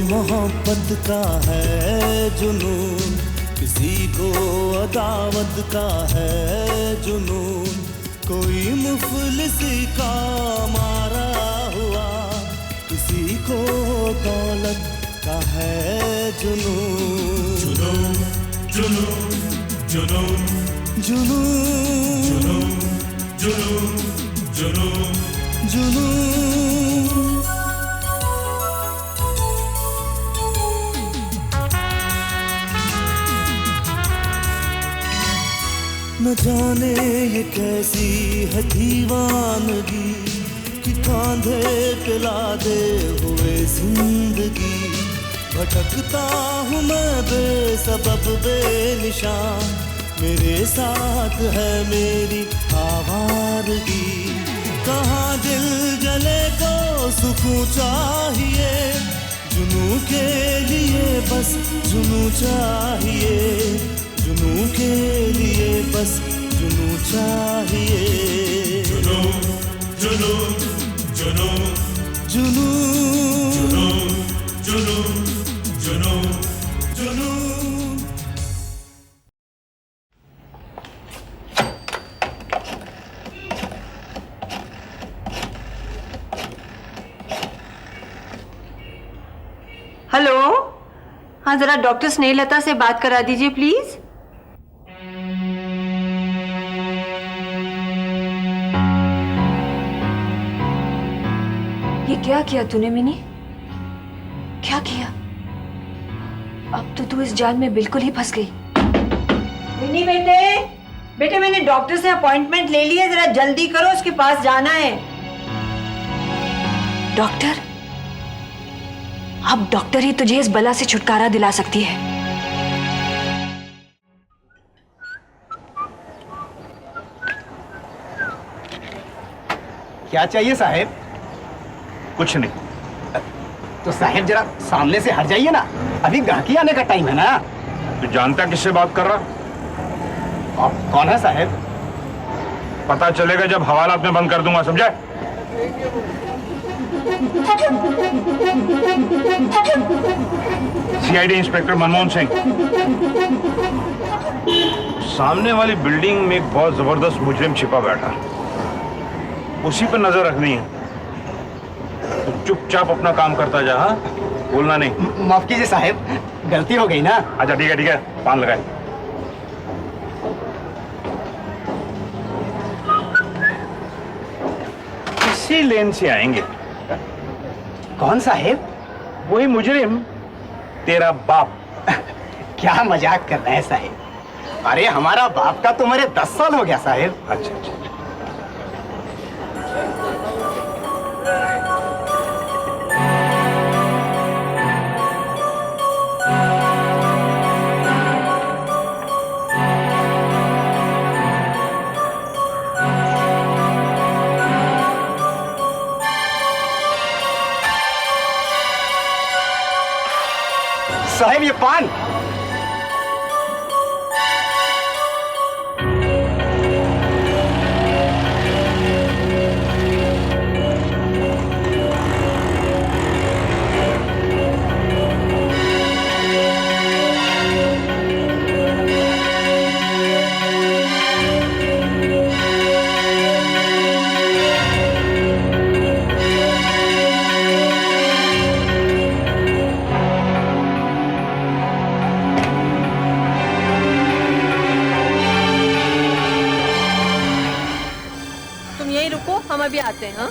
मोहब्बत का है जुनून, किसी को अदावत का है जुनून, कोई मुफलिसी का मारा हुआ, किसी को दौलत का है जुनून। जुनून जुनून जुनून जुनून जुनून जुनून जुनून। न जाने ये कैसी है दीवानगी कि कांधे पे लादे हुए जिंदगी, भटकता हूँ मैं बेसबब बेनिशान, मेरे साथ है मेरी आवारगी। कहाँ दिल जले को सुकून चाहिए, जुनून के लिए बस जुनून चाहिए, जुनून के लिए बस जुनून चाहिए। जुनून जुनून जुनून जुनून जुनून जुनून जुनून। हेलो, हाँ जरा डॉक्टर स्नेहलता से बात करा दीजिए प्लीज। ये क्या किया तूने मिनी? क्या किया? अब तो तू इस जाल में बिल्कुल ही फंस गई। मिनी बेटे, बेटे मैंने डॉक्टर से अपॉइंटमेंट ले ली है, जरा जल्दी करो, उसके पास जाना है। डॉक्टर? अब डॉक्टर ही तुझे इस बला से छुटकारा दिला सकती है। क्या चाहिए साहेब? कुछ नहीं। तो साहेब जरा सामने से हट जाइए ना, अभी गाहकी आने का टाइम है ना। तू जानता किससे बात कर रहा? आप कौन है साहेब? पता चलेगा जब हवालात में बंद कर दूंगा, समझा? CID inspector Manmohan Singh. सामने वाली बिल्डिंग में एक बहुत जबरदस्त मुजरिम छिपा बैठा, उसी पर नजर रखनी है। तो चुपचाप अपना काम करता जा, हाँ? बोलना नहीं। माफ कीजिए साहेब, गलती हो गई ना। अच्छा ठीक है ठीक है, पान लगाए। इसी लेन से आएंगे। कौन साहेब? वही मुजरिम, तेरा बाप। क्या मजाक कर रहे हैं साहेब? अरे हमारा बाप का तो मेरे 10 साल हो गया साहेब। अच्छा अच्छा। साहेब ये पान। हम अभी आते हैं। हाँ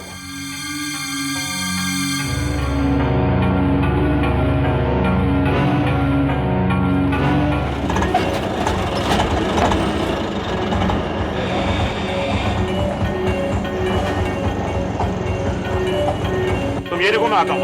तुम ये देखो, मैं आता हूँ।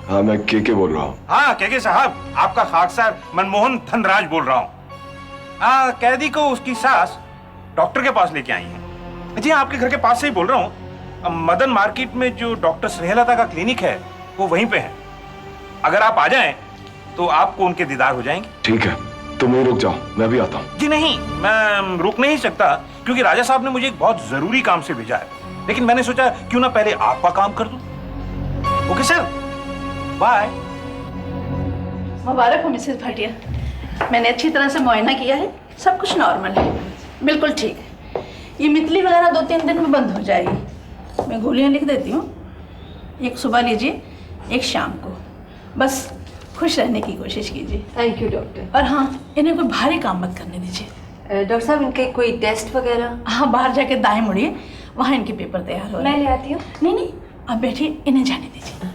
हाँ मैं के बोल रहा हूँ। हाँ के साहब, आपका खाकसार मनमोहन धनराज बोल रहा हूँ। हाँ, कैदी को उसकी सास डॉक्टर के पास लेके आई है। जी हाँ, आपके घर के पास से ही बोल रहा हूँ। मदन मार्केट में जो डॉक्टर स्नेहलता का क्लिनिक है वो वहीं पे है। अगर आप आ जाएं तो आपको उनके दीदार हो जाएंगे। ठीक है, तुम वहीं रुक जाओ, मैं भी आता हूँ। जी नहीं, मैं रुक नहीं सकता क्योंकि राजा साहब ने मुझे एक बहुत जरूरी काम से भेजा है। लेकिन मैंने सोचा क्यों ना पहले आपका काम कर दूं। Okay sir, bye. मुबारक हो मिसेस भाटिया, मैंने अच्छी तरह से मुआयना किया है, सब कुछ नॉर्मल है, बिल्कुल ठीक है। ये मितली वगैरह 2-3 दिन में बंद हो जाएगी। मैं गोलियां लिख देती हूँ, एक सुबह लीजिए, एक शाम को। बस खुश रहने की कोशिश कीजिए। Thank you doctor. और हाँ, इन्हें कोई भारी काम मत करने दीजिए। डॉक्टर साहब, इनके कोई टेस्ट वगैरह? हाँ, बाहर जाके दाएं मुड़िए, वहाँ इनके पेपर तैयार हो रहे हैं। मैं ले आती हूँ। नहीं नहीं, आप बैठिए, इन्हें जाने दीजिए।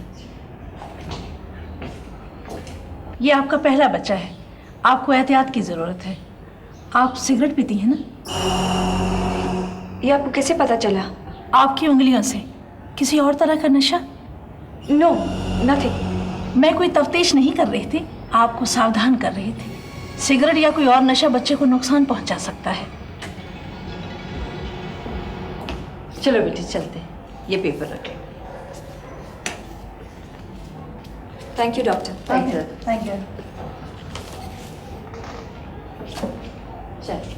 ये आपका पहला बच्चा है, आपको एहतियात की ज़रूरत है। आप सिगरेट पीती हैं ना? ये आपको कैसे पता चला? आपकी उंगलियों से। किसी और तरह का नशा? No, nothing. मैं कोई तफ्तीश नहीं कर रही थी, आपको सावधान कर रही थी। सिगरेट या कोई और नशा बच्चे को नुकसान पहुंचा सकता है। चलो बेटी चलते, ये पेपर रखें। Thank you doctor. Thank you, thank you. चल।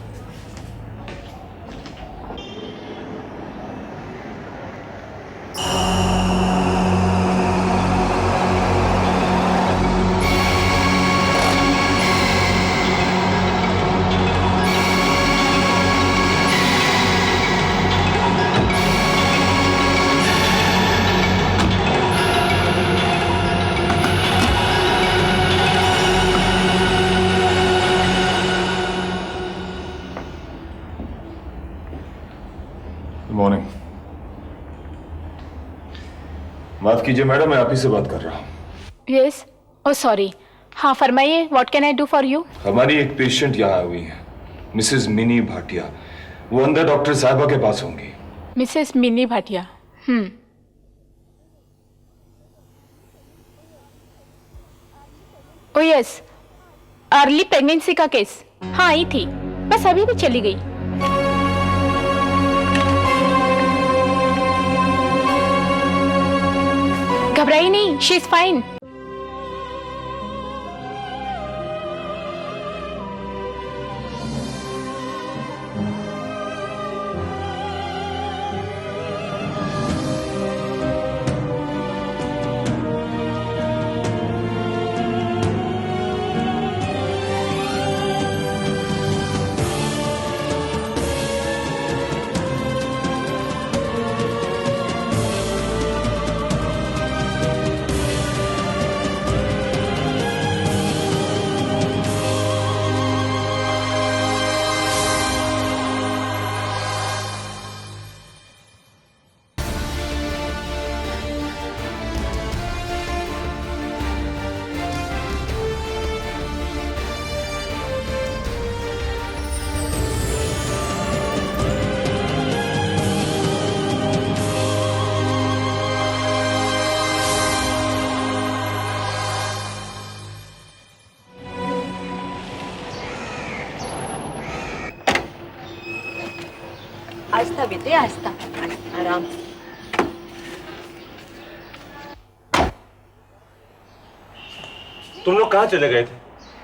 मॉर्निंग। माफ कीजिए मैडम, मैं आप ही से बात कर रहा हूँ। Yes, oh sorry. हाँ फरमाइए, what can I do for you? हमारी एक पेशेंट यहाँ हुई है, मिसेस मिनी भाटिया। वो अंदर डॉक्टर साहिबा के पास होंगी। Mrs mini Bhatia. Oh yes, early pregnancy का केस। हाँ आई थी, बस अभी भी चली गई। घबराई नहीं, शी इज फाइन। आहिस्ता बेटे, आहिस्ता, आराम से। तुम लोग कहाँ चले गए थे?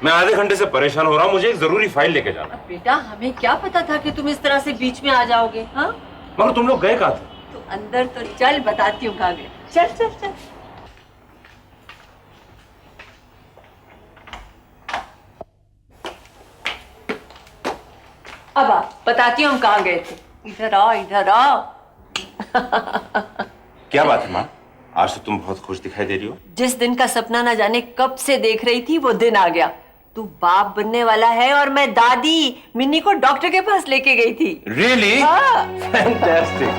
मैं आधे घंटे से परेशान हो रहा हूँ, मुझे एक जरूरी फाइल लेके जाना। बेटा, हमें क्या पता था कि तुम इस तरह से बीच में आ जाओगे। हाँ, मगर तुम लोग गए कहाँ थे? तो अंदर तो चल, बताती हूँ कहाँ गए। चल चल चल। अब आ, बताती हूँ हम कहाँ गए थे। इधर आओ, इधर आओ। क्या बात है माँ, आज तो तुम बहुत खुश दिखाई दे रही हो। जिस दिन का सपना ना जाने कब से देख रही थी, वो दिन आ गया। तू बाप बनने वाला है और मैं दादी मिन्नी को डॉक्टर के पास लेके गई थी। रियली? फैंटास्टिक।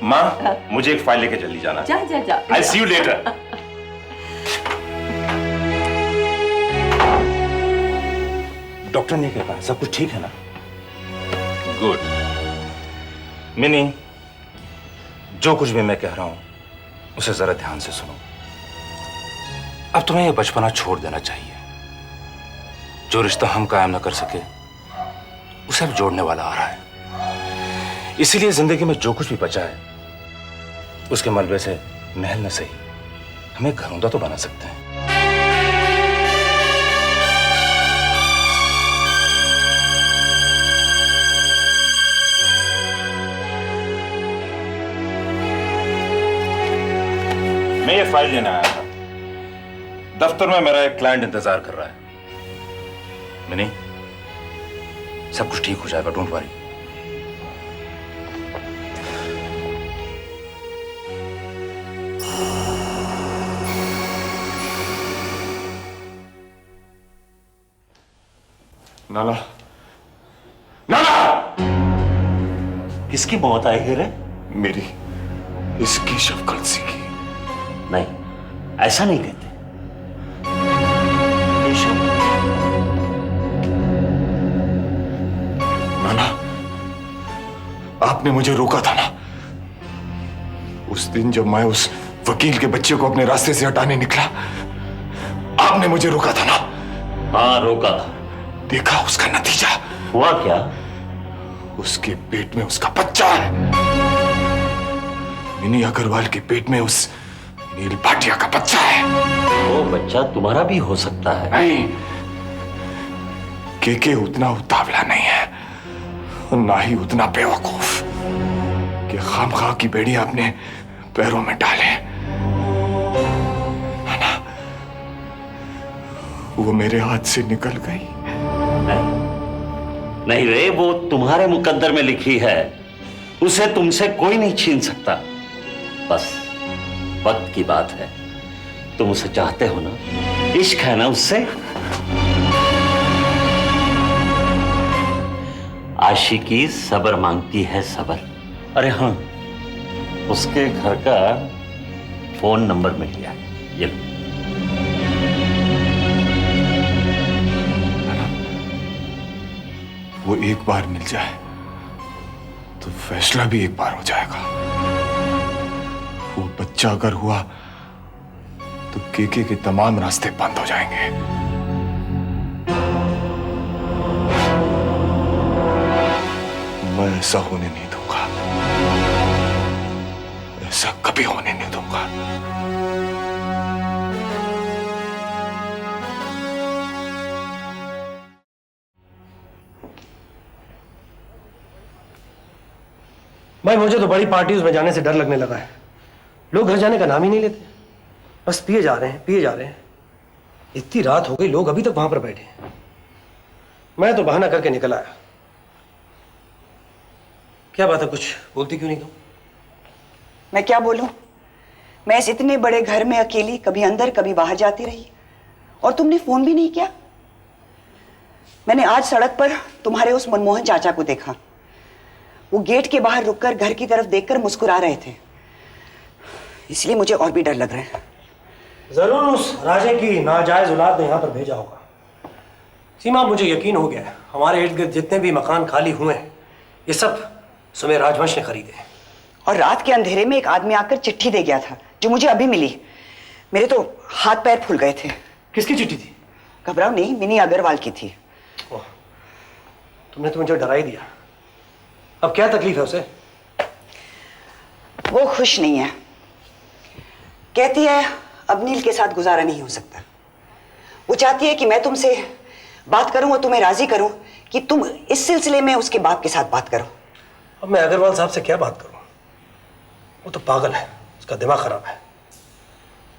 माँ, मुझे एक फाइल लेके जल्दी जाना। जा जा जा। I'll see you later. Doctor ने क्या कहा? सब कुछ ठीक है ना? गुड। मिनी, जो कुछ भी मैं कह रहा हूं उसे जरा ध्यान से सुनो। अब तुम्हें यह बचपना छोड़ देना चाहिए। जो रिश्ता हम कायम न कर सके उसे अब जोड़ने वाला आ रहा है। इसीलिए जिंदगी में जो कुछ भी बचा है उसके मलबे से महल न सही हमें घरौंदा तो बना सकते हैं। मैं ये फाइल लेने आया था। दफ्तर में मेरा एक क्लाइंट इंतजार कर रहा है। मिनी, सब कुछ ठीक हो जाएगा, डोंट वरी। नाला, नाला! किसकी मौत आई है रे? मेरी, इसकी शफकत की। नहीं, ऐसा नहीं कहते। नाना, आपने मुझे रोका था ना उस दिन जब मैं उस वकील के बच्चे को अपने रास्ते से हटाने निकला। आपने मुझे रोका था ना? हाँ, रोका था। देखा उसका नतीजा? हुआ क्या? उसके पेट में उसका बच्चा है। मिनी अग्रवाल के पेट में उस नील भाटिया का बच्चा है। वो बच्चा तुम्हारा भी हो सकता है। नहीं, के उतना उतावला नहीं है और ना ही उतना बेवकूफ कि खामखा की बेड़ियां अपने पैरों में डाले। ना, वो मेरे हाथ से निकल गई। नहीं रे, वो तुम्हारे मुकद्दर में लिखी है। उसे तुमसे कोई नहीं छीन सकता। बस वक्त की बात है। तुम उसे चाहते हो ना? इश्क है ना उससे? आशिकी सब्र मांगती है, सब्र। अरे हाँ, उसके घर का फोन नंबर मिल गया है, ये लो। वो एक बार मिल जाए तो फैसला भी एक बार हो जाएगा। वो बच्चा अगर हुआ तो केके के तमाम रास्ते बंद हो जाएंगे। मैं ऐसा होने नहीं दूंगा, ऐसा कभी होने नहीं दूंगा। भाई मुझे तो बड़ी पार्टीज में जाने से डर लगने लगा है। लोग घर जाने का नाम ही नहीं लेते, बस पिए जा रहे हैं, पिए जा रहे हैं। इतनी रात हो गई, लोग अभी तक वहां पर बैठे हैं। मैं तो बहाना करके निकल आया। क्या बात है, कुछ बोलती क्यों नहीं तुम? मैं क्या बोलूं? मैं इस इतने बड़े घर में अकेली कभी अंदर कभी बाहर जाती रही और तुमने फोन भी नहीं किया। मैंने आज सड़क पर तुम्हारे उस मनमोहन चाचा को देखा। वो गेट के बाहर रुककर घर की तरफ देखकर मुस्कुरा रहे थे, इसलिए मुझे और भी डर लग रहा है। जरूर उस राजे की नाजायज औलाद ने यहां पर भेजा होगा। सीमा, मुझे यकीन हो गया है हमारे इर्द गिर्द जितने भी मकान खाली हुए हैं ये सब सुमेर राजवंश ने खरीदे हैं। और रात के अंधेरे में एक आदमी आकर चिट्ठी दे गया था जो मुझे अभी मिली। मेरे तो हाथ पैर फूल गए थे। किसकी चिट्ठी थी? घबराओ नहीं, मिनी अग्रवाल की थी। तुमने तो मुझे डरा ही दिया। अब क्या तकलीफ है उसे? वो खुश नहीं है। कहती है अब नील के साथ गुजारा नहीं हो सकता। वो चाहती है कि मैं तुमसे बात करूं और तुम्हें राजी करूं कि तुम इस सिलसिले में उसके बाप के साथ बात करो। अब मैं अग्रवाल साहब से क्या बात करूं? वो तो पागल है, उसका दिमाग खराब है।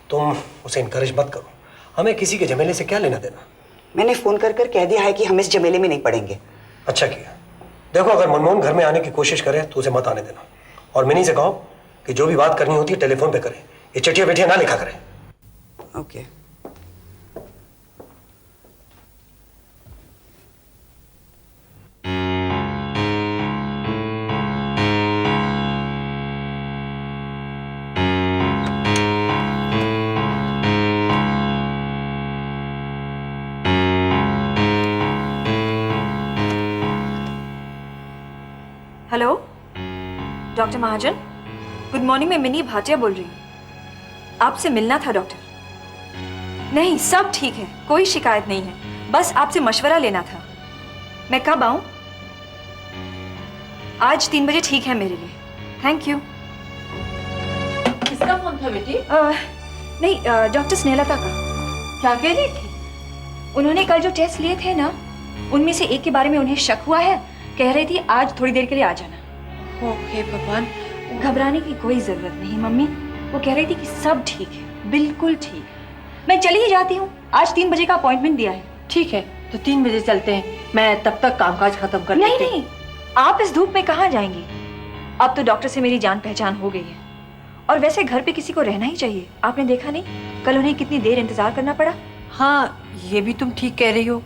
तुम उसे इनकरेज मत करो। हमें किसी के झमेले से क्या लेना देना। मैंने फोन कर कर कह दिया है कि हम इस झमेले में नहीं पड़ेंगे। अच्छा किया। देखो, अगर मनमोहन घर में आने की कोशिश करे तो उसे मत आने देना। और मिनी से कहो कि जो भी बात करनी होती है टेलीफोन पे करे, ये चिट्ठियां बैठिया ना लिखा करे। ओके। हेलो डॉक्टर महाजन, गुड मॉर्निंग। मैं मिनी भाटिया बोल रही हूँ। आपसे मिलना था डॉक्टर। नहीं, सब ठीक है, कोई शिकायत नहीं है, बस आपसे मशवरा लेना था। मैं कब आऊं? आज 3 बजे ठीक है मेरे लिए। Thank you. किसका फोन था बेटी? नहीं, डॉक्टर स्नेहलता का। क्या कह रही थी? उन्होंने कल जो टेस्ट लिए थे ना, उनमें से एक के बारे में उन्हें शक हुआ है। कह रही थी आज थोड़ी देर के लिए आ जाना। ओह भगवान। घबराने की कोई जरूरत नहीं मम्मी। वो कह रही थी कि सब ठीक है, बिल्कुल ठीक है। मैं चली ही जाती हूँ, आज 3 बजे का अपॉइंटमेंट दिया है। ठीक है, तो 3 बजे चलते हैं। मैं तब तक कामकाज खत्म कर नहीं नहीं, आप इस धूप में कहाँ जाएंगी? अब तो डॉक्टर से मेरी जान पहचान हो गई है। और वैसे घर पे किसी को रहना ही चाहिए। आपने देखा नहीं कल उन्हें कितनी देर इंतजार करना पड़ा। हाँ, ये भी तुम ठीक कह रही हो।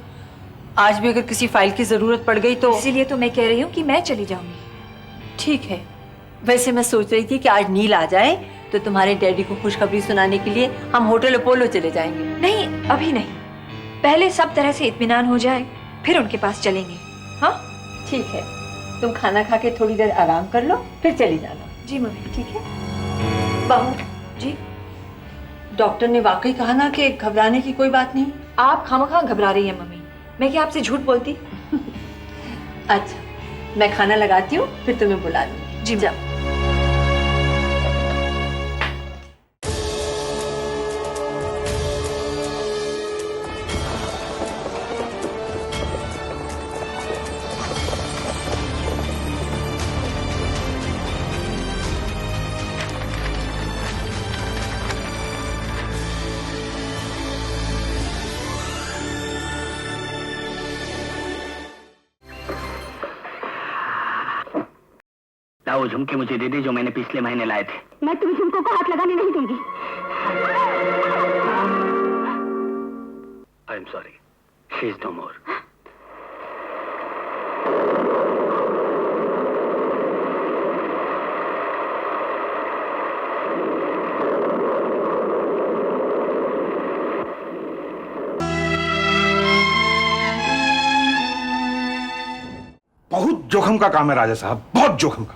आज भी अगर किसी फाइल की जरूरत पड़ गई तो इसीलिए तो मैं कह रही हूँ कि मैं चली जाऊंगी। ठीक है। वैसे मैं सोच रही थी कि आज नील आ जाए तो तुम्हारे डैडी को खुशखबरी सुनाने के लिए हम होटल अपोलो चले जाएंगे। नहीं, अभी नहीं, पहले सब तरह से इत्मीनान हो जाए, फिर उनके पास चलेंगे। हाँ ठीक है, तुम खाना खा के थोड़ी देर आराम कर लो, फिर चली जाना। जी मम्मी। ठीक है। बहू जी, डॉक्टर ने वाकई कहा ना कि घबराने की कोई बात नहीं? आप खामखा घबरा रही हैं मम्मी। मैं क्या आपसे झूठ बोलती? अच्छा, मैं खाना लगाती हूँ, फिर तुम्हें बुला लूंगी। जी जाओ। वो झुमके मुझे दे दे जो मैंने पिछले महीने लाए थे। मैं तुम झुमकों को हाथ लगाने नहीं दूंगी। I am sorry, she is no more. बहुत जोखिम का काम है राजा साहब, बहुत जोखिम का।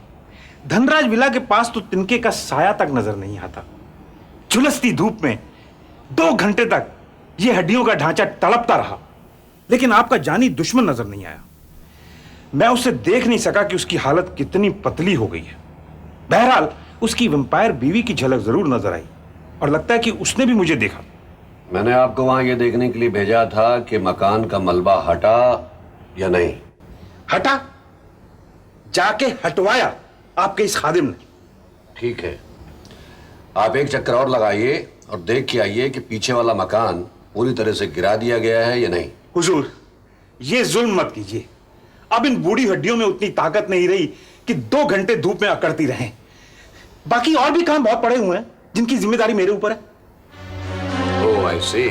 धनराज विला के पास तो तिनके का साया तक नजर नहीं आता। झुलसती धूप में 2 घंटे तक ये हड्डियों का ढांचा तड़पता रहा, लेकिन आपका जानी दुश्मन नजर नहीं आया। मैं उसे देख नहीं सका कि उसकी हालत कितनी पतली हो गई है। बहरहाल उसकी वैम्पायर बीवी की झलक जरूर नजर आई और लगता है कि उसने भी मुझे देखा। मैंने आपको वहां यह देखने के लिए भेजा था कि मकान का मलबा हटा या नहीं। हटा? जाके हटवाया आपके इस खादिम ने। ठीक है, आप एक चक्कर और लगाइए और देख के आइए कि पीछे वाला मकान पूरी तरह से गिरा दिया गया है या नहीं। हुजूर, ये जुल्म मत कीजिए। अब इन बूढ़ी हड्डियों में उतनी ताकत नहीं रही कि 2 घंटे धूप में अकड़ती रहें। बाकी और भी काम बहुत पड़े हुए हैं जिनकी जिम्मेदारी मेरे ऊपर है। ओह, आई सी।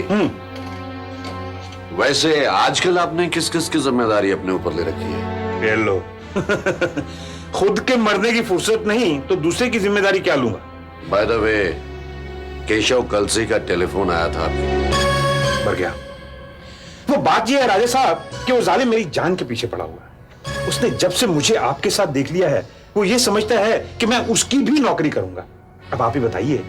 वैसे आजकल आपने किस किस की जिम्मेदारी अपने ऊपर ले रखी है? ये लो। खुद के मरने की फुर्सत नहीं तो दूसरे की जिम्मेदारी क्या लूंगा? बाय द वे, केशव कलसी का टेलीफोन आया था आपको। मर गया। वो बात ये है राजा साहब कि वो जालिम मेरी जान के पीछे पड़ा हुआ है। उसने जब से मुझे आपके साथ देख लिया है वो ये समझता है कि मैं उसकी भी नौकरी करूंगा। अब आप ही बताइए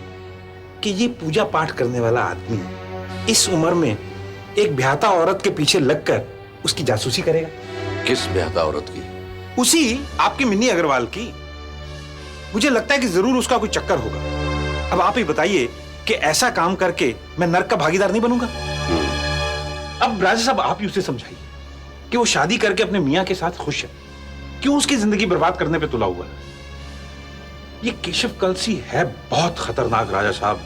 कि ये पूजा पाठ करने वाला आदमी इस उम्र में एक ब्याहता औरत के पीछे लगकर उसकी जासूसी करेगा? किस ब्याहता औरत की? उसी आपकी मिन्नी अग्रवाल की। मुझे लगता है कि जरूर उसका कोई चक्कर होगा। अब आप ही बताइए कि ऐसा काम करके मैं नर्क का भागीदार नहीं बनूंगा। अब राजा साहब आप ही उसे समझाइए कि वो शादी करके अपने मियां के साथ खुश है, क्यों उसकी जिंदगी बर्बाद करने पे तुला हुआ है। ये केशव कलसी है बहुत खतरनाक राजा साहब,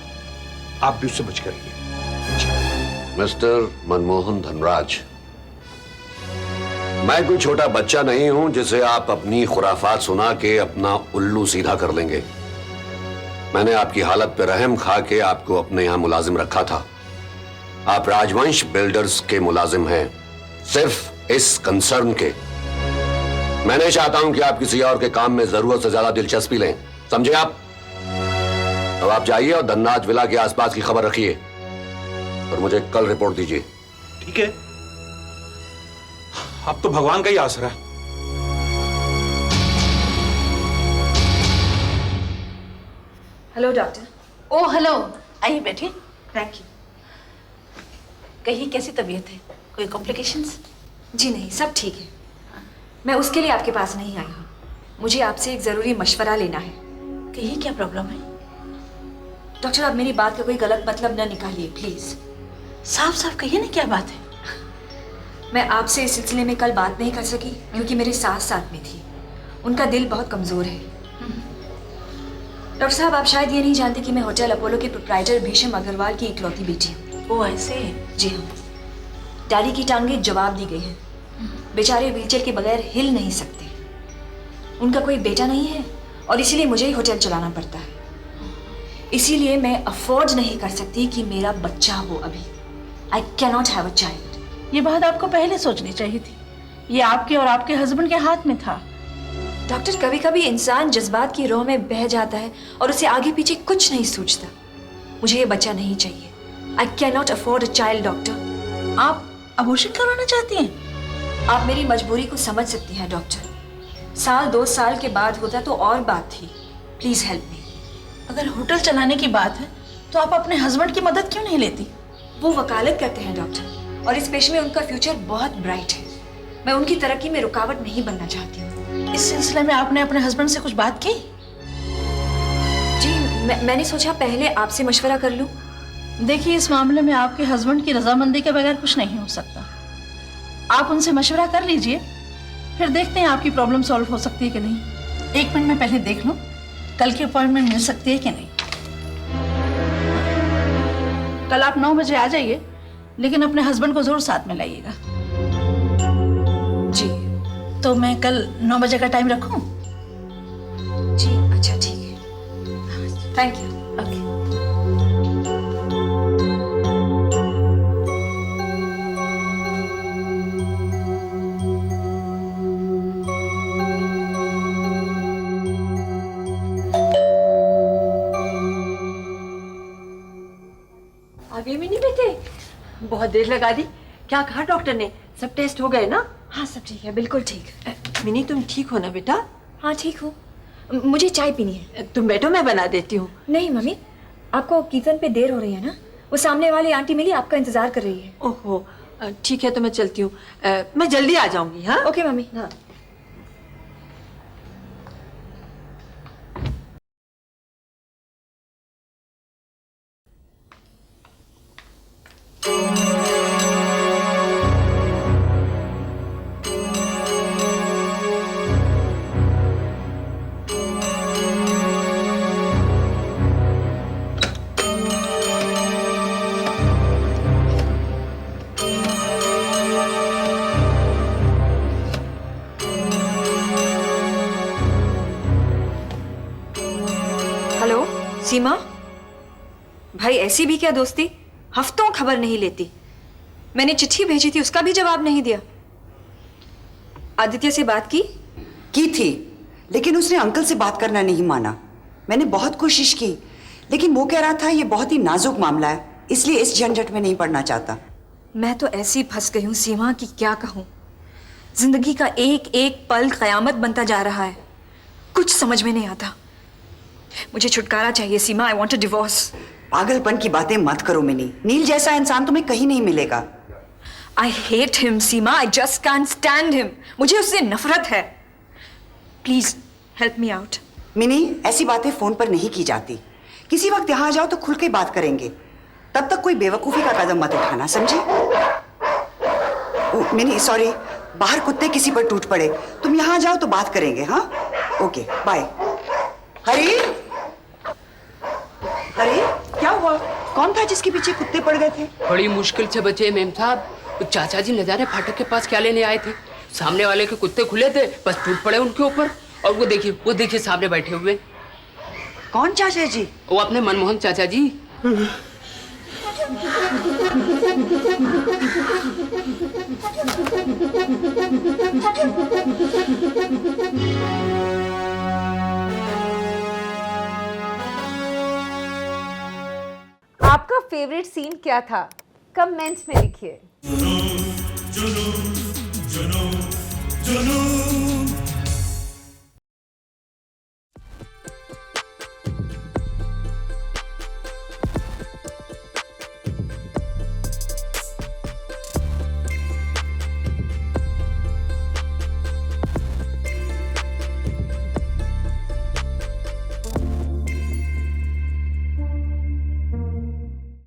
आप भी उससे बच कर रहिए। मिस्टर मनमोहन धनराज, मैं कोई छोटा बच्चा नहीं हूं जिसे आप अपनी खुराफात सुना के अपना उल्लू सीधा कर लेंगे। मैंने आपकी हालत पे रहम खा के आपको अपने यहां मुलाजिम रखा था। आप राजवंश बिल्डर्स के मुलाजिम हैं, सिर्फ इस कंसर्न के। मैं नहीं चाहता हूं कि आप किसी और के काम में जरूरत से ज्यादा दिलचस्पी लें, समझे आप? अब आप जाइए और धनराज विला के आसपास की खबर रखिए और मुझे कल रिपोर्ट दीजिए। ठीक है, अब तो भगवान का ही आसरा। Hello doctor. ओ हेलो, आइए बैठिए। Thank you. कहिए कैसी तबीयत है? कोई कॉम्प्लिकेशंस? जी नहीं, सब ठीक है। मैं उसके लिए आपके पास नहीं आई हूँ। मुझे आपसे एक ज़रूरी मशवरा लेना है। कहिए क्या प्रॉब्लम है? डॉक्टर, आप मेरी बात का कोई गलत मतलब न निकालिए प्लीज़। साफ साफ कहिए ना क्या बात है। मैं आपसे इस सिलसिले में कल बात नहीं कर सकी क्योंकि मेरी सास साथ में थी। उनका दिल बहुत कमज़ोर है। डॉक्टर साहब, आप शायद ये नहीं जानते कि मैं होटल अपोलो के प्रोप्राइटर भीषम अग्रवाल की इकलौती बेटी हूँ। वो ऐसे? जी हाँ। डैडी की टांगें जवाब दी गई हैं। बेचारे व्हीलचेयर के बगैर हिल नहीं सकते। उनका कोई बेटा नहीं है और इसीलिए मुझे ही होटल चलाना पड़ता है। इसीलिए मैं अफोर्ड नहीं कर सकती कि मेरा बच्चा हो अभी। I can not have a child. ये बात आपको पहले सोचनी चाहिए थी। ये आपके और आपके हस्बैंड के हाथ में था। डॉक्टर, कभी कभी इंसान जज्बात की रोह में बह जाता है और उसे आगे पीछे कुछ नहीं सोचता। मुझे ये बच्चा नहीं चाहिए। I can not afford a child. Doctor, आप अबॉर्शन करवाना चाहती हैं? आप मेरी मजबूरी को समझ सकती हैं डॉक्टर। साल 2 साल के बाद होता तो और बात थी। Please help me. अगर होटल चलाने की बात है तो आप अपने हस्बैंड की मदद क्यों नहीं लेती? वो वकालत करते हैं डॉक्टर, और इस पेशे में उनका फ्यूचर बहुत ब्राइट है। मैं उनकी तरक्की में रुकावट नहीं बनना चाहती हूँ। इस सिलसिले में आपने अपने हस्बैंड से कुछ बात की? जी, मैंने सोचा पहले आपसे मशवरा कर लूँ। देखिए, इस मामले में आपके हस्बैंड की रजामंदी के बगैर कुछ नहीं हो सकता। आप उनसे मशवरा कर लीजिए, फिर देखते हैं आपकी प्रॉब्लम सॉल्व हो सकती है कि नहीं। 1 मिनट में पहले देख लो कल की अपॉइंटमेंट मिल सकती है कि नहीं। कल आप 9 बजे आ जाइए, लेकिन अपने हस्बैंड को जरूर साथ में लाइएगा। जी। तो मैं कल 9 बजे का टाइम रखूं? जी अच्छा, ठीक है। Thank you. ओके। आगे भी नहीं बेटे, बहुत देर लगा दी। क्या कहा डॉक्टर ने? सब टेस्ट हो गए ना? हाँ सब ठीक है, बिल्कुल ठीक। मिनी, तुम ठीक हो ना बेटा? हाँ ठीक हूँ। मुझे चाय पीनी है। तुम बैठो, मैं बना देती हूँ। नहीं मम्मी, आपको कीर्तन पे देर हो रही है ना। वो सामने वाली आंटी मिली आपका इंतजार कर रही है। ओहो, ठीक है तो मैं चलती हूँ। मैं जल्दी आ जाऊंगी। हाँ ओके मम्मी। हाँ। हेलो सीमा भाई, ऐसी भी क्या दोस्ती? हफ्तों खबर नहीं लेती। मैंने चिट्ठी भेजी थी, उसका भी जवाब नहीं दिया। आदित्य से बात की थी, लेकिन उसने अंकल से बात करना नहीं माना। मैंने बहुत कोशिश की, लेकिन वो कह रहा था ये बहुत ही नाजुक मामला है, इसलिए इस झंझट में नहीं पड़ना चाहता। मैं तो ऐसी फंस गई हूँ सीमा कि क्या कहूँ। जिंदगी का एक एक पल कयामत बनता जा रहा है। कुछ समझ में नहीं आता। मुझे छुटकारा चाहिए सीमा। I want a divorce. पागलपन की बातें मत करो मिनी। नील जैसा इंसान तुम्हें कहीं नहीं मिलेगा। I hate him Seema. I just can't stand him. मुझे उससे नफरत है। Please help me out. Mini, ऐसी बातें फोन पर नहीं की जाती। किसी वक्त यहाँ आ जाओ तो खुल के बात करेंगे। तब तक कोई बेवकूफी का कदम मत उठाना, समझे? मिनी सॉरी, बाहर कुत्ते किसी पर टूट पड़े। तुम यहाँ आ जाओ तो बात करेंगे। हाँ ओके बाय। हरी, हरी क्या हुआ? कौन था जिसके पीछे कुत्ते पड़ गए थे? बड़ी मुश्किल से बचे मेम साहब। चाचा जी न जाने फाटक के पास क्या लेने आए थे। सामने वाले के कुत्ते खुले थे, बस टूट पड़े उनके ऊपर। और वो देखिए सामने बैठे हुए। कौन चाचा जी? वो अपने मनमोहन चाचा जी। आपका फेवरेट सीन क्या था? कमेंट में लिखिए। जुनून, जुनून, जुनून।